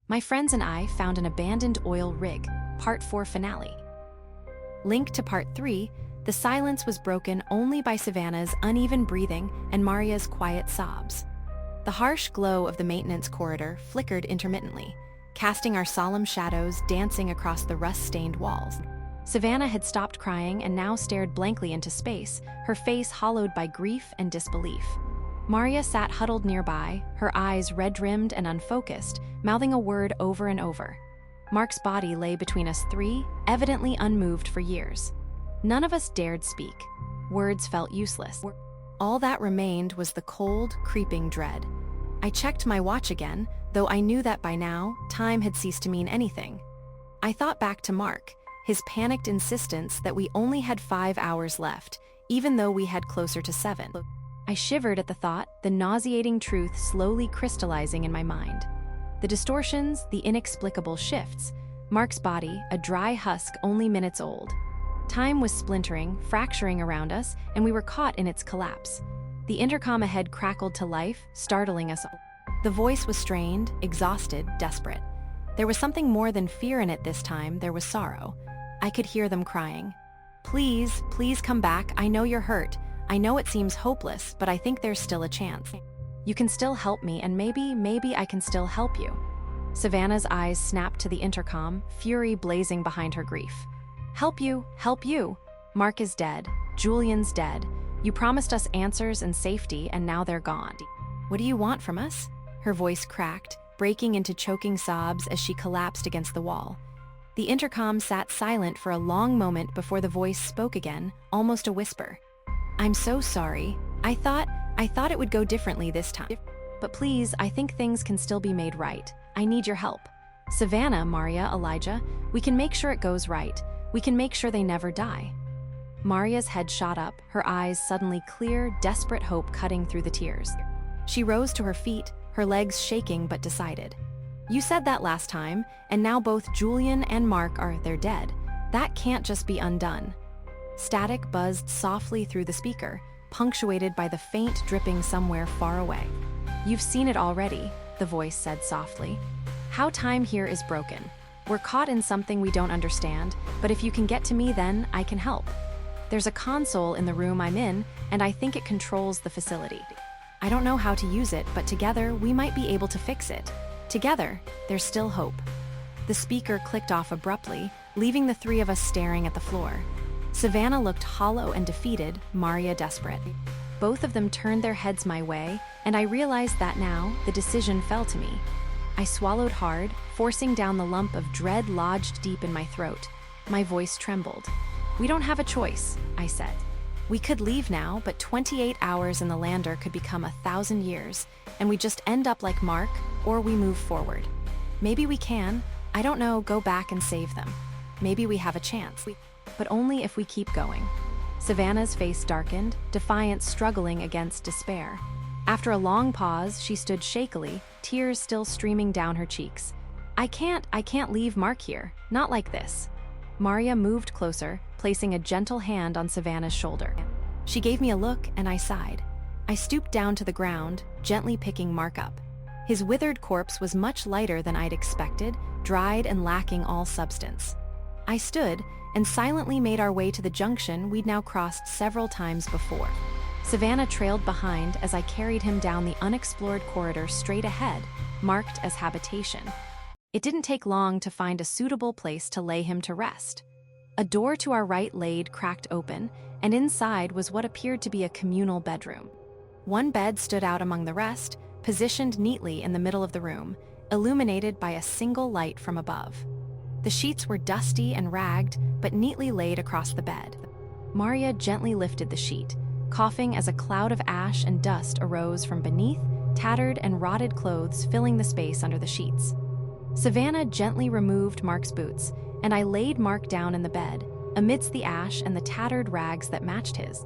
My friends and I found an abandoned oil rig, Part 4 finale. Link to Part 3, the silence was broken only by Savannah's uneven breathing and Maria's quiet sobs. The harsh glow of the maintenance corridor flickered intermittently, casting our solemn shadows dancing across the rust-stained walls. Savannah had stopped crying and now stared blankly into space, her face hollowed by grief and disbelief. Maria sat huddled nearby, her eyes red-rimmed and unfocused, mouthing a word over and over. Mark's body lay between us three, evidently unmoved for years. None of us dared speak. Words felt useless. All that remained was the cold, creeping dread. I checked my watch again, though I knew that by now, time had ceased to mean anything. I thought back to Mark, his panicked insistence that we only had 5 hours left, even though we had closer to 7. I shivered at the thought, the nauseating truth slowly crystallizing in my mind. The distortions, the inexplicable shifts. Mark's body, a dry husk only minutes old. Time was splintering, fracturing around us, and we were caught in its collapse. The intercom ahead crackled to life, startling us all. The voice was strained, exhausted, desperate. There was something more than fear in it this time, there was sorrow. I could hear them crying. Please, please come back, I know you're hurt. I know it seems hopeless, but I think there's still a chance. You can still help me, and maybe I can still help you. Savannah's eyes snapped to the intercom, fury blazing behind her grief. Help you, help you. Mark is dead. Julian's dead. You promised us answers and safety, and now they're gone. What do you want from us? Her voice cracked, breaking into choking sobs as she collapsed against the wall. The intercom sat silent for a long moment before the voice spoke again, almost a whisper. I'm so sorry. I thought it would go differently this time. But please, I think things can still be made right. I need your help. Savannah, Maria, Elijah, we can make sure it goes right. We can make sure they never die. Maria's head shot up, her eyes suddenly clear, desperate hope cutting through the tears. She rose to her feet, her legs shaking but decided. You said that last time, and now both Julian and Mark they're dead. That can't just be undone. Static buzzed softly through the speaker, punctuated by the faint dripping somewhere far away. You've seen it already, the voice said softly. How time here is broken. We're caught in something we don't understand, but if you can get to me then, I can help. There's a console in the room I'm in, and I think it controls the facility. I don't know how to use it, but together we might be able to fix it. Together, there's still hope. The speaker clicked off abruptly, leaving the three of us staring at the floor. Savannah looked hollow and defeated, Maria desperate. Both of them turned their heads my way, and I realized that now, the decision fell to me. I swallowed hard, forcing down the lump of dread lodged deep in my throat. My voice trembled. We don't have a choice, I said. We could leave now, but 28 hours in the lander could become 1,000 years, and we just end up like Mark, or we move forward. Maybe we can, I don't know, go back and save them. Maybe we have a chance, but only if we keep going. Savannah's face darkened, defiance struggling against despair. After a long pause, she stood shakily, tears still streaming down her cheeks. I can't leave Mark here, not like this. Maria moved closer, placing a gentle hand on Savannah's shoulder. She gave me a look, and I sighed. I stooped down to the ground, gently picking Mark up. His withered corpse was much lighter than I'd expected, dried and lacking all substance. I stood and silently made our way to the junction we'd now crossed several times before. Savannah trailed behind as I carried him down the unexplored corridor straight ahead, marked as habitation. It didn't take long to find a suitable place to lay him to rest. A door to our right laid cracked open, and inside was what appeared to be a communal bedroom. One bed stood out among the rest, positioned neatly in the middle of the room, illuminated by a single light from above. The sheets were dusty and ragged, but neatly laid across the bed. Maria gently lifted the sheet, coughing as a cloud of ash and dust arose from beneath, tattered and rotted clothes filling the space under the sheets. Savannah gently removed Mark's boots, and I laid Mark down in the bed, amidst the ash and the tattered rags that matched his.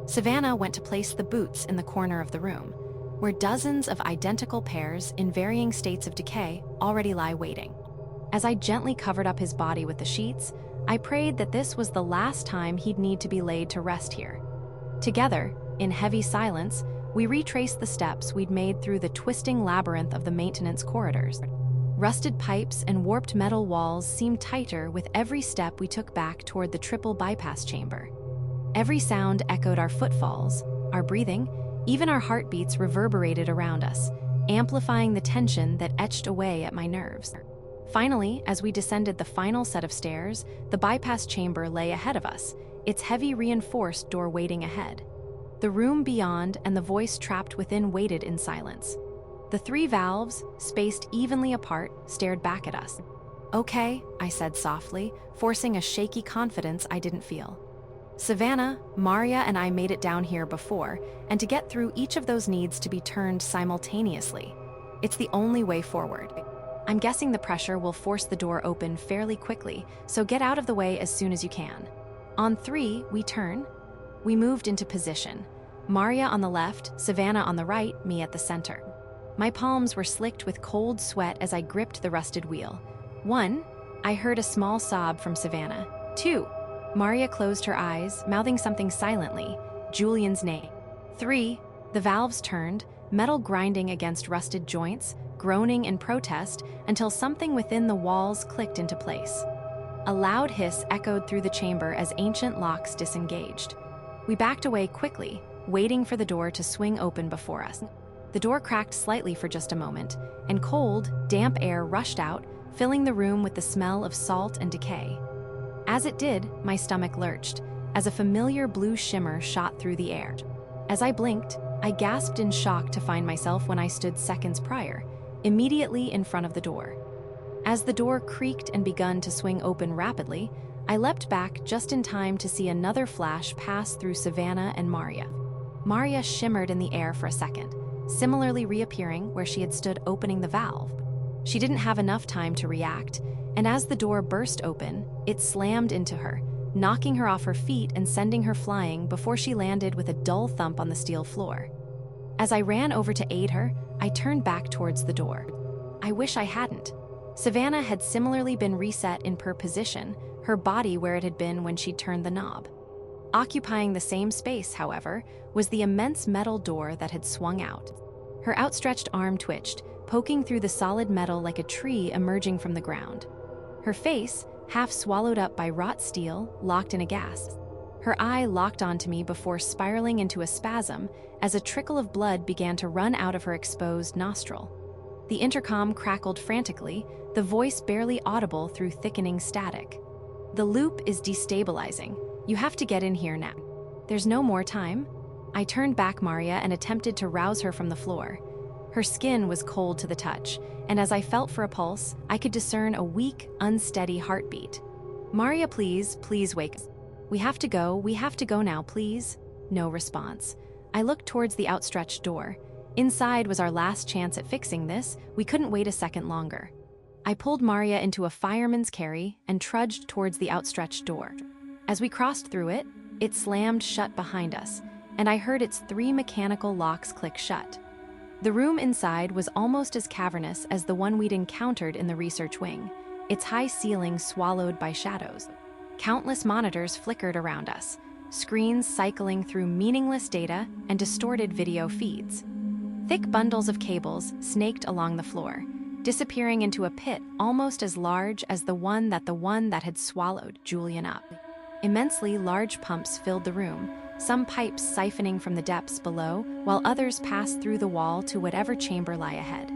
Savannah went to place the boots in the corner of the room, where dozens of identical pairs in varying states of decay already lie waiting. As I gently covered up his body with the sheets, I prayed that this was the last time he'd need to be laid to rest here. Together, in heavy silence, we retraced the steps we'd made through the twisting labyrinth of the maintenance corridors. Rusted pipes and warped metal walls seemed tighter with every step we took back toward the triple bypass chamber. Every sound echoed our footfalls, our breathing, even our heartbeats reverberated around us, amplifying the tension that etched away at my nerves. Finally, as we descended the final set of stairs, the bypass chamber lay ahead of us, its heavy reinforced door waiting ahead. The room beyond and the voice trapped within waited in silence. The three valves, spaced evenly apart, stared back at us. "Okay," I said softly, forcing a shaky confidence I didn't feel. "Savannah, Maria, and I made it down here before, and to get through each of those needs to be turned simultaneously. It's the only way forward. I'm guessing the pressure will force the door open fairly quickly, so get out of the way as soon as you can. On 3, we turn." We moved into position. Maria on the left, Savannah on the right, me at the center. My palms were slicked with cold sweat as I gripped the rusted wheel. 1, I heard a small sob from Savannah. 2, Maria closed her eyes, mouthing something silently, Julian's name. 3, the valves turned, metal grinding against rusted joints, groaning in protest until something within the walls clicked into place. A loud hiss echoed through the chamber as ancient locks disengaged. We backed away quickly, waiting for the door to swing open before us. The door cracked slightly for just a moment, and cold, damp air rushed out, filling the room with the smell of salt and decay. As it did, my stomach lurched, as a familiar blue shimmer shot through the air. As I blinked, I gasped in shock to find myself when I stood seconds prior, immediately in front of the door. As the door creaked and begun to swing open rapidly, I leapt back just in time to see another flash pass through Savannah and Maria. Maria shimmered in the air for a second, similarly reappearing where she had stood opening the valve. She didn't have enough time to react, and as the door burst open, it slammed into her, knocking her off her feet and sending her flying before she landed with a dull thump on the steel floor. As I ran over to aid her, I turned back towards the door. I wish I hadn't. Savannah had similarly been reset in her position, her body where it had been when she turned the knob. Occupying the same space, however, was the immense metal door that had swung out. Her outstretched arm twitched, poking through the solid metal like a tree emerging from the ground. Her face, half swallowed up by wrought steel, locked in a gasp. Her eye locked onto me before spiraling into a spasm as a trickle of blood began to run out of her exposed nostril. The intercom crackled frantically, the voice barely audible through thickening static. "The loop is destabilizing. You have to get in here now." "There's no more time." I turned back Maria and attempted to rouse her from the floor. Her skin was cold to the touch, and as I felt for a pulse, I could discern a weak, unsteady heartbeat. "Maria, please wake up. We have to go now, please." No response. I looked towards the outstretched door. Inside was our last chance at fixing this. We couldn't wait a second longer. I pulled Maria into a fireman's carry and trudged towards the outstretched door. As we crossed through it, it slammed shut behind us, and I heard its 3 mechanical locks click shut. The room inside was almost as cavernous as the one we'd encountered in the research wing, its high ceiling swallowed by shadows. Countless monitors flickered around us, screens cycling through meaningless data and distorted video feeds. Thick bundles of cables snaked along the floor, disappearing into a pit almost as large as the one that had swallowed Julian up. Immensely large pumps filled the room, some pipes siphoning from the depths below, while others passed through the wall to whatever chamber lay ahead.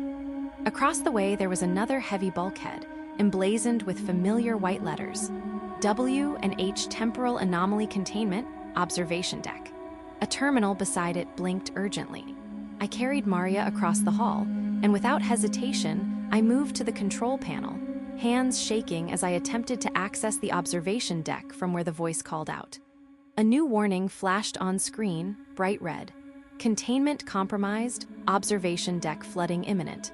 Across the way there was another heavy bulkhead, emblazoned with familiar white letters. W&H Temporal Anomaly Containment, Observation Deck. A terminal beside it blinked urgently. I carried Maria across the hall, and without hesitation, I moved to the control panel, hands shaking as I attempted to access the observation deck from where the voice called out. A new warning flashed on screen, bright red. Containment compromised, observation deck flooding imminent.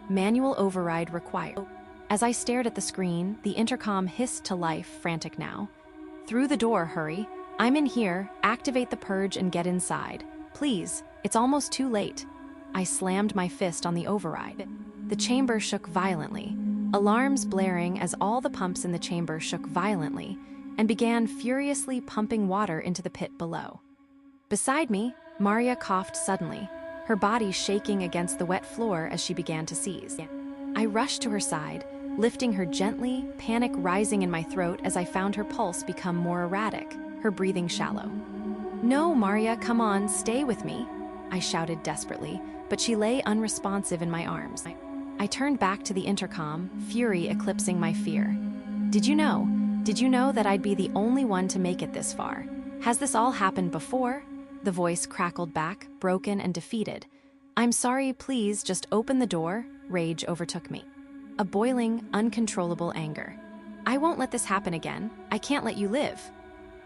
Manual override required. As I stared at the screen, the intercom hissed to life, frantic now. "Through the door, hurry. I'm in here, activate the purge and get inside. Please, it's almost too late." I slammed my fist on the override. The chamber shook violently, alarms blaring as all the pumps in the chamber shook violently and began furiously pumping water into the pit below. Beside me, Maria coughed suddenly, her body shaking against the wet floor as she began to seize. I rushed to her side, lifting her gently, panic rising in my throat as I found her pulse become more erratic, her breathing shallow. "No, Maria, come on, stay with me," I shouted desperately, but she lay unresponsive in my arms. I turned back to the intercom, fury eclipsing my fear. Did you know? Did you know that I'd be the only one to make it this far? Has this all happened before?" The voice crackled back, broken and defeated. "I'm sorry, please, just open the door," rage overtook me. A boiling, uncontrollable anger. "I won't let this happen again. I can't let you live."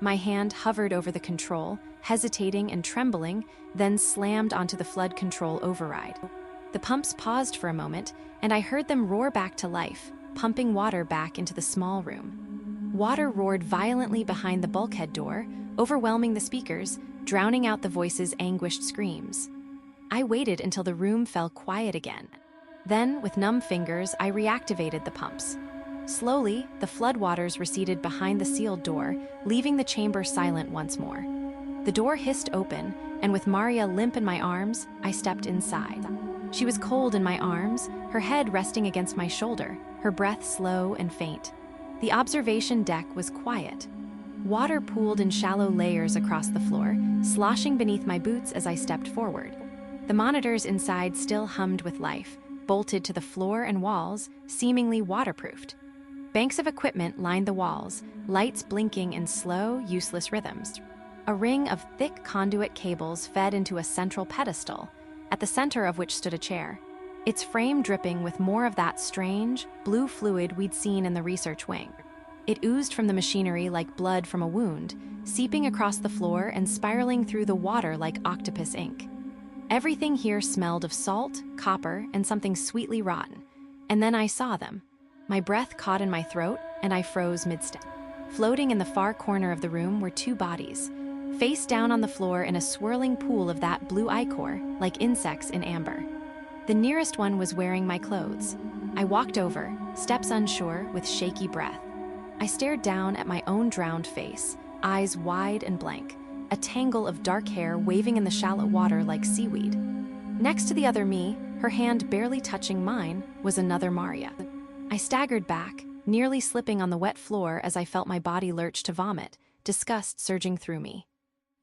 My hand hovered over the control, hesitating and trembling, then slammed onto the flood control override. The pumps paused for a moment, and I heard them roar back to life, pumping water back into the small room. Water roared violently behind the bulkhead door, overwhelming the speakers, drowning out the voice's anguished screams. I waited until the room fell quiet again. Then, with numb fingers, I reactivated the pumps. Slowly, the floodwaters receded behind the sealed door, leaving the chamber silent once more. The door hissed open, and with Maria limp in my arms, I stepped inside. She was cold in my arms, her head resting against my shoulder, her breath slow and faint. The observation deck was quiet. Water pooled in shallow layers across the floor, sloshing beneath my boots as I stepped forward. The monitors inside still hummed with life, bolted to the floor and walls, seemingly waterproofed. Banks of equipment lined the walls, lights blinking in slow, useless rhythms. A ring of thick conduit cables fed into a central pedestal, at the center of which stood a chair, its frame dripping with more of that strange, blue fluid we'd seen in the research wing. It oozed from the machinery like blood from a wound, seeping across the floor and spiraling through the water like octopus ink. Everything here smelled of salt, copper, and something sweetly rotten. And then I saw them. My breath caught in my throat, and I froze mid-step. Floating in the far corner of the room were two bodies, face down on the floor in a swirling pool of that blue ichor, like insects in amber. The nearest one was wearing my clothes. I walked over, steps unsure, with shaky breath. I stared down at my own drowned face, eyes wide and blank, a tangle of dark hair waving in the shallow water like seaweed. Next to the other me, her hand barely touching mine, was another Maria. I staggered back, nearly slipping on the wet floor as I felt my body lurch to vomit, disgust surging through me.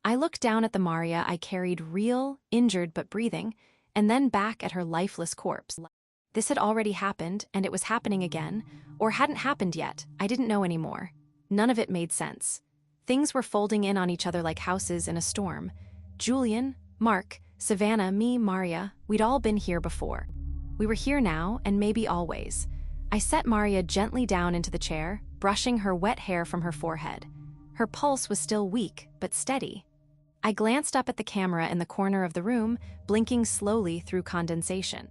I looked down at the Maria I carried, real, injured but breathing, and then back at her lifeless corpse. This had already happened, and it was happening again, or hadn't happened yet. I didn't know anymore. None of it made sense. Things were folding in on each other like houses in a storm. Julian, Mark, Savannah, me, Maria, we'd all been here before. We were here now, and maybe always. I set Maria gently down into the chair, brushing her wet hair from her forehead. Her pulse was still weak, but steady. I glanced up at the camera in the corner of the room, blinking slowly through condensation.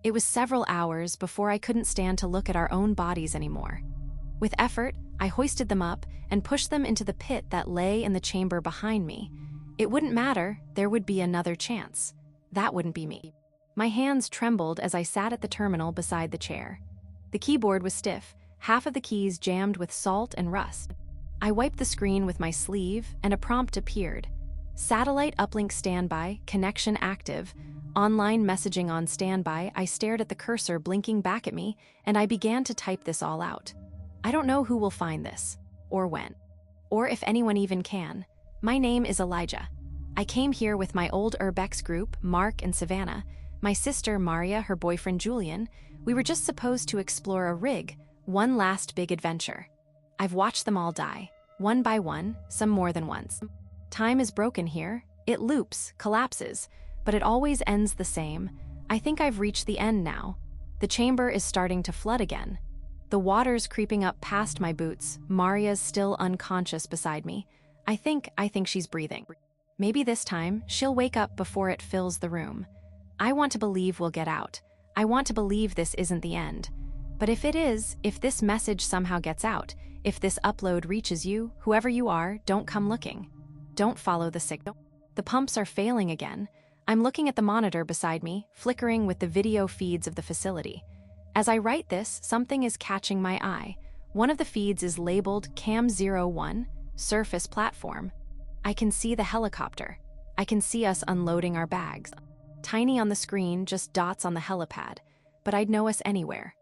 It was several hours before I couldn't stand to look at our own bodies anymore. With effort, I hoisted them up and pushed them into the pit that lay in the chamber behind me. It wouldn't matter, there would be another chance. That wouldn't be me. My hands trembled as I sat at the terminal beside the chair. The keyboard was stiff, half of the keys jammed with salt and rust. I wiped the screen with my sleeve, and a prompt appeared. Satellite uplink standby, connection active, online messaging on standby. I stared at the cursor blinking back at me, and I began to type this all out. I don't know who will find this, or when, or if anyone even can. My name is Elijah. I came here with my old Urbex group, Mark and Savannah, my sister Maria, her boyfriend Julian. We were just supposed to explore a rig, one last big adventure. I've watched them all die, one by one, some more than once. Time is broken here. It loops, collapses, but it always ends the same. I think I've reached the end now. The chamber is starting to flood again. The water's creeping up past my boots. Maria's still unconscious beside me. I think she's breathing. Maybe this time, she'll wake up before it fills the room. I want to believe we'll get out. I want to believe this isn't the end. But if it is, if this message somehow gets out, if this upload reaches you, whoever you are, don't come looking. Don't follow the signal. The pumps are failing again. I'm looking at the monitor beside me, flickering with the video feeds of the facility. As I write this, something is catching my eye. One of the feeds is labeled Cam01, Surface Platform. I can see the helicopter. I can see us unloading our bags. Tiny on the screen, just dots on the helipad, but I'd know us anywhere.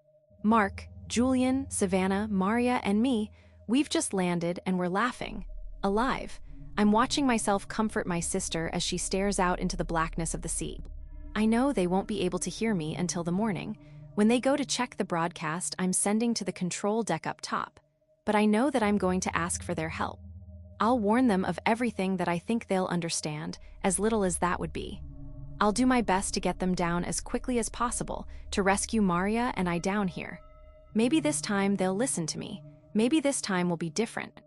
Mark, Julian, Savannah, Maria, and me, we've just landed and we're laughing. Alive. I'm watching myself comfort my sister as she stares out into the blackness of the sea. I know they won't be able to hear me until the morning. When they go to check the broadcast I'm sending to the control deck up top. But I know that I'm going to ask for their help. I'll warn them of everything that I think they'll understand, as little as that would be. I'll do my best to get them down as quickly as possible to rescue Maria and I down here. Maybe this time they'll listen to me. Maybe this time will be different.